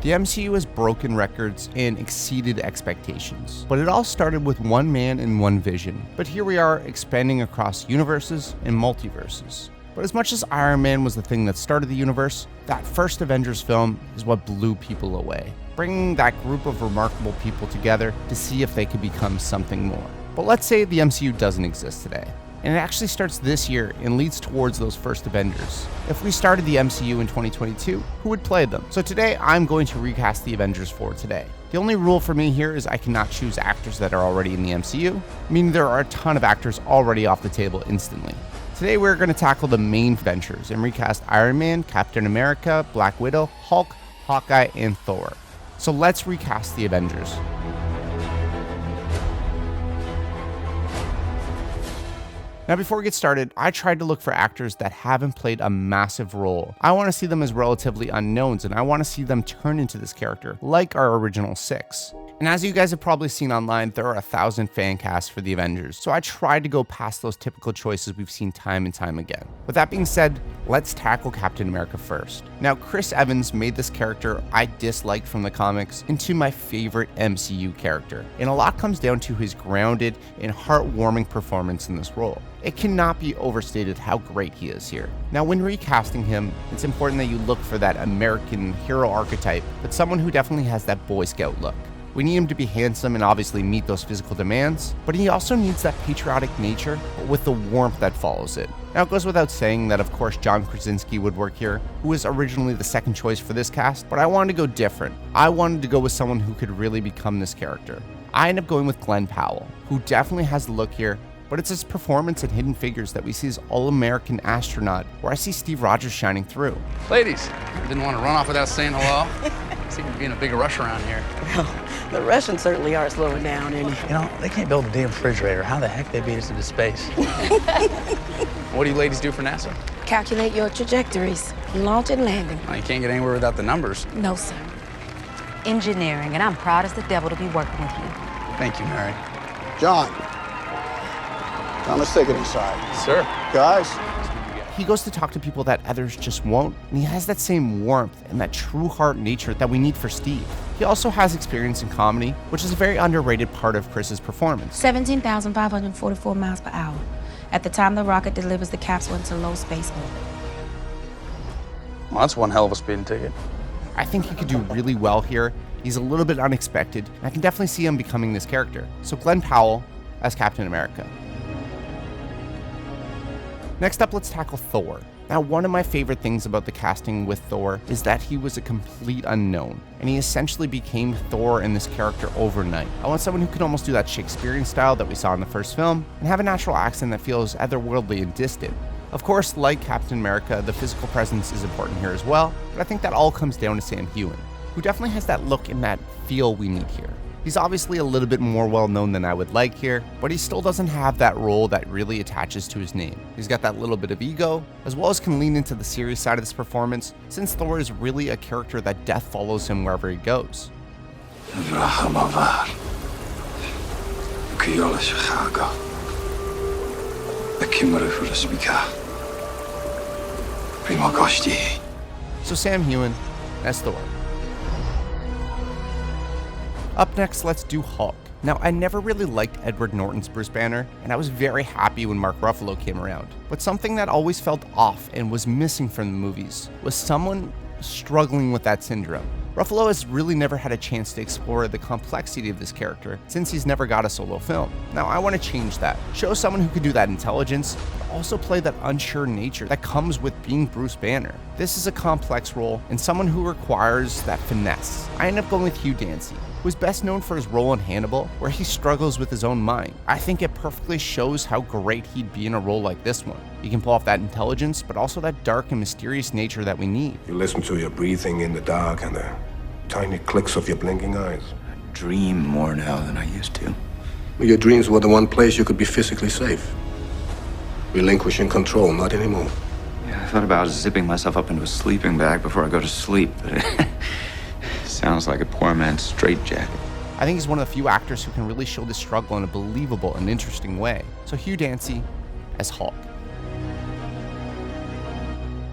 The MCU has broken records and exceeded expectations, but it all started with one man and one vision. But here we are, expanding across universes and multiverses. But as much as Iron Man was the thing that started the universe, that first Avengers film is what blew people away, bringing that group of remarkable people together to see if they could become something more. But let's say the MCU doesn't exist today, and it actually starts this year and leads towards those first Avengers. If we started the MCU in 2022, who would play them? So today, I'm going to recast the Avengers for today. The only rule for me here is I cannot choose actors that are already in the MCU, meaning there are a ton of actors already off the table instantly. Today, we're going to tackle the main Avengers and recast Iron Man, Captain America, Black Widow, Hulk, Hawkeye, and Thor. So let's recast the Avengers. Now before we get started, I tried to look for actors that haven't played a massive role. I want to see them as relatively unknowns, and I want to see them turn into this character, like our original 6. And as you guys have probably seen online, there are 1,000 fan casts for the Avengers, so I tried to go past those typical choices we've seen time and time again. With that being said, let's tackle Captain America first. Now, Chris Evans made this character I disliked from the comics into my favorite MCU character, and a lot comes down to his grounded and heartwarming performance in this role. It cannot be overstated how great he is here. Now, when recasting him, it's important that you look for that American hero archetype, but someone who definitely has that Boy Scout look. We need him to be handsome and obviously meet those physical demands, but he also needs that patriotic nature, but with the warmth that follows it. Now, it goes without saying that of course John Krasinski would work here, who was originally the second choice for this cast, but I wanted to go different. I wanted to go with someone who could really become this character. I ended up going with Glenn Powell, who definitely has the look here, but it's his performance in Hidden Figures that we see as all-American astronaut, where I see Steve Rogers shining through. Ladies, didn't want to run off without saying hello. Seem to be in a big rush around here. Well, the Russians certainly are slowing down, and You know, they can't build a damn refrigerator. How the heck they beat us into space? What do you ladies do for NASA? Calculate your trajectories, launch and landing. Well, you can't get anywhere without the numbers. No, sir. Engineering, and I'm proud as the devil to be working with you. Thank you, Mary. John, let's take it inside. Sir. Guys, He goes to talk to people that others just won't, and he has that same warmth and that true heart nature that we need for Steve. He also has experience in comedy, which is a very underrated part of Chris's performance. 17,544 miles per hour. At the time the rocket delivers the capsule into low space orbit. Well, that's one hell of a speeding ticket. I think he could do really well here. He's a little bit unexpected, and I can definitely see him becoming this character. So Glenn Powell as Captain America. Next up, let's tackle Thor. Now, one of my favorite things about the casting with Thor is that he was a complete unknown, and he essentially became Thor in this character overnight. I want someone who can almost do that Shakespearean style that we saw in the first film, and have a natural accent that feels otherworldly and distant. Of course, like Captain America, the physical presence is important here as well, but I think that all comes down to Sam Heughan, who definitely has that look and that feel we need here. He's obviously a little bit more well-known than I would like here, but he still doesn't have that role that really attaches to his name. He's got that little bit of ego, as well as can lean into the serious side of this performance, since Thor is really a character that death follows him wherever he goes. So Sam Heughan as Thor. Up next, let's do Hulk. Now, I never really liked Edward Norton's Bruce Banner, and I was very happy when Mark Ruffalo came around. But something that always felt off and was missing from the movies was someone struggling with that syndrome. Ruffalo has really never had a chance to explore the complexity of this character since he's never got a solo film. Now, I want to change that. Show someone who could do that intelligence, but also play that unsure nature that comes with being Bruce Banner. This is a complex role and someone who requires that finesse. I end up going with Hugh Dancy, who is best known for his role in Hannibal, where he struggles with his own mind. I think it perfectly shows how great he'd be in a role like this one. He can pull off that intelligence, but also that dark and mysterious nature that we need. You listen to your breathing in the dark and the tiny clicks of your blinking eyes. I dream more now than I used to. Well, your dreams were the one place you could be physically safe. Relinquishing control, not anymore. Yeah, I thought about zipping myself up into a sleeping bag before I go to sleep, but it sounds like a poor man's straitjacket. I think he's one of the few actors who can really show this struggle in a believable and interesting way. So Hugh Dancy as Hulk.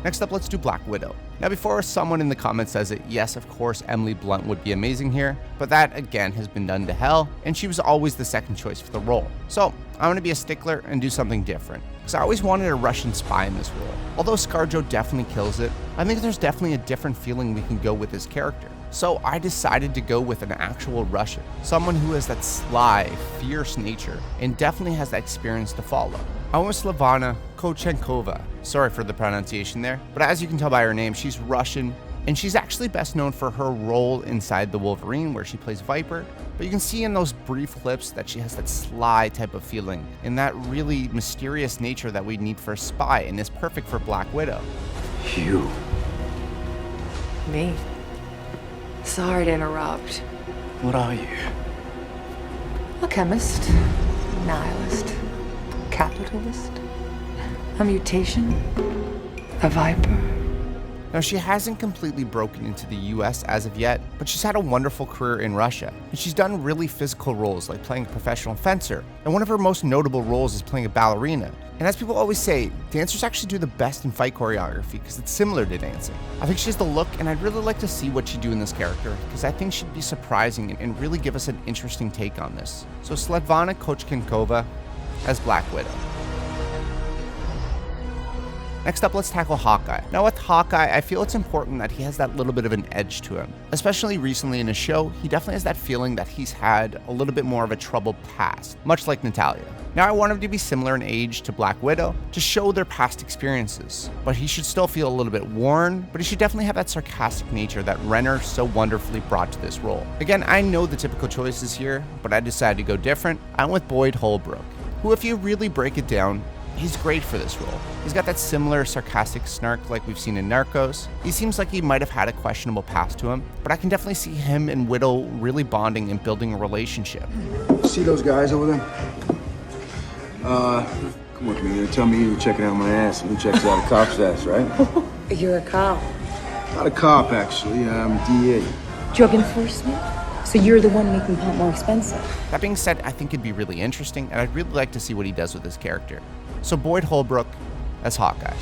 Next up, let's do Black Widow. Now, before someone in the comments says it, yes, of course, Emily Blunt would be amazing here, but that, again, has been done to hell, and she was always the second choice for the role. So, I'm going to be a stickler and do something different, because I always wanted a Russian spy in this role. Although ScarJo definitely kills it, I think there's definitely a different feeling we can go with his character. So I decided to go with an actual Russian, someone who has that sly, fierce nature, and definitely has that experience to follow. I went with Slavana Kochenkova. Sorry for the pronunciation there, but as you can tell by her name, she's Russian, and she's actually best known for her role inside The Wolverine, where she plays Viper. But you can see in those brief clips that she has that sly type of feeling, and that really mysterious nature that we need for a spy, and is perfect for Black Widow. You. Me? Sorry to interrupt. What are you? A chemist, nihilist, capitalist, a mutation, a viper. Now, she hasn't completely broken into the US as of yet, but she's had a wonderful career in Russia, and she's done really physical roles like playing a professional fencer, and one of her most notable roles is playing a ballerina. And as people always say, dancers actually do the best in fight choreography because it's similar to dancing. I think she has the look, and I'd really like to see what she'd do in this character, because I think she'd be surprising and really give us an interesting take on this. So Svetlana Kochenkova as Black Widow. Next up, let's tackle Hawkeye. Now with Hawkeye, I feel it's important that he has that little bit of an edge to him. Especially recently in his show, he definitely has that feeling that he's had a little bit more of a troubled past, much like Natalya. Now I want him to be similar in age to Black Widow to show their past experiences, but he should still feel a little bit worn, but he should definitely have that sarcastic nature that Renner so wonderfully brought to this role. Again, I know the typical choices here, but I decided to go different. I went with Boyd Holbrook, who, if you really break it down, he's great for this role. He's got that similar sarcastic snark like we've seen in Narcos. He seems like he might have had a questionable past to him, but I can definitely see him and Widow really bonding and building a relationship. See those guys over there? Come with me. You're tell me you were checking out my ass, and who checks out a cop's ass, right? You're a cop. Not a cop, actually. I'm DA. Drug enforcement? So you're the one making pop more expensive. That being said, I think it'd be really interesting, and I'd really like to see what he does with his character. So Boyd Holbrook as Hawkeye.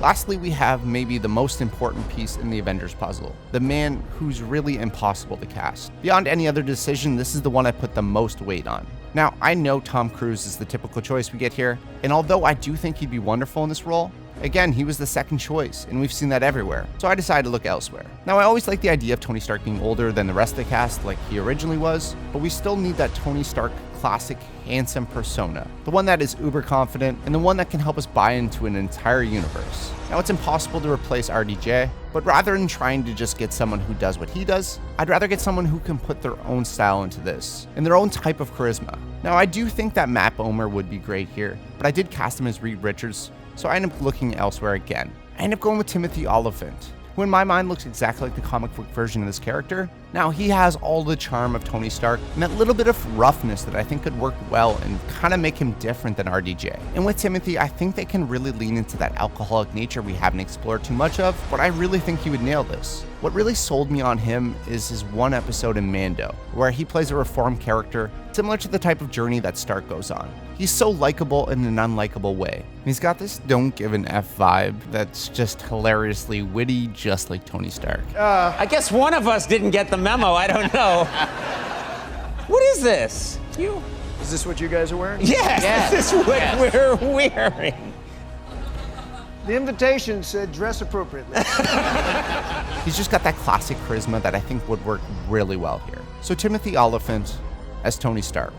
Lastly, we have maybe the most important piece in the Avengers puzzle, the man who's really impossible to cast. Beyond any other decision, this is the one I put the most weight on. Now, I know Tom Cruise is the typical choice we get here, and although I do think he'd be wonderful in this role, again, he was the second choice, and we've seen that everywhere, so I decided to look elsewhere. Now, I always like the idea of Tony Stark being older than the rest of the cast like he originally was, but we still need that Tony Stark classic handsome persona, the one that is uber confident, and the one that can help us buy into an entire universe. Now, it's impossible to replace RDJ, but rather than trying to just get someone who does what he does, I'd rather get someone who can put their own style into this, and their own type of charisma. Now, I do think that Matt Bomer would be great here, but I did cast him as Reed Richards, so I ended up looking elsewhere again. I ended up going with Timothy Olyphant, who in my mind looks exactly like the comic book version of this character. Now, he has all the charm of Tony Stark and that little bit of roughness that I think could work well and kind of make him different than RDJ. And with Timothy, I think they can really lean into that alcoholic nature we haven't explored too much of, but I really think he would nail this. What really sold me on him is his one episode in Mando, where he plays a reformed character similar to the type of journey that Stark goes on. He's so likable in an unlikable way. And he's got this don't give an F vibe that's just hilariously witty, just like Tony Stark. I guess one of us didn't get the memo. I don't know. What is this? Is this what you guys are wearing? Yes. This is what we're wearing. The invitation said dress appropriately. He's just got that classic charisma that I think would work really well here. So Timothy Olyphant as Tony Stark.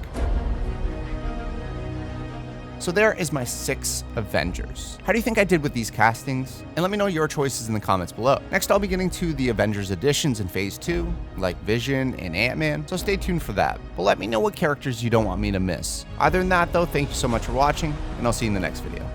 So there is my 6 Avengers. How do you think I did with these castings? And let me know your choices in the comments below. Next, I'll be getting to the Avengers additions in Phase 2, like Vision and Ant-Man, so stay tuned for that. But let me know what characters you don't want me to miss. Other than that though, thank you so much for watching, and I'll see you in the next video.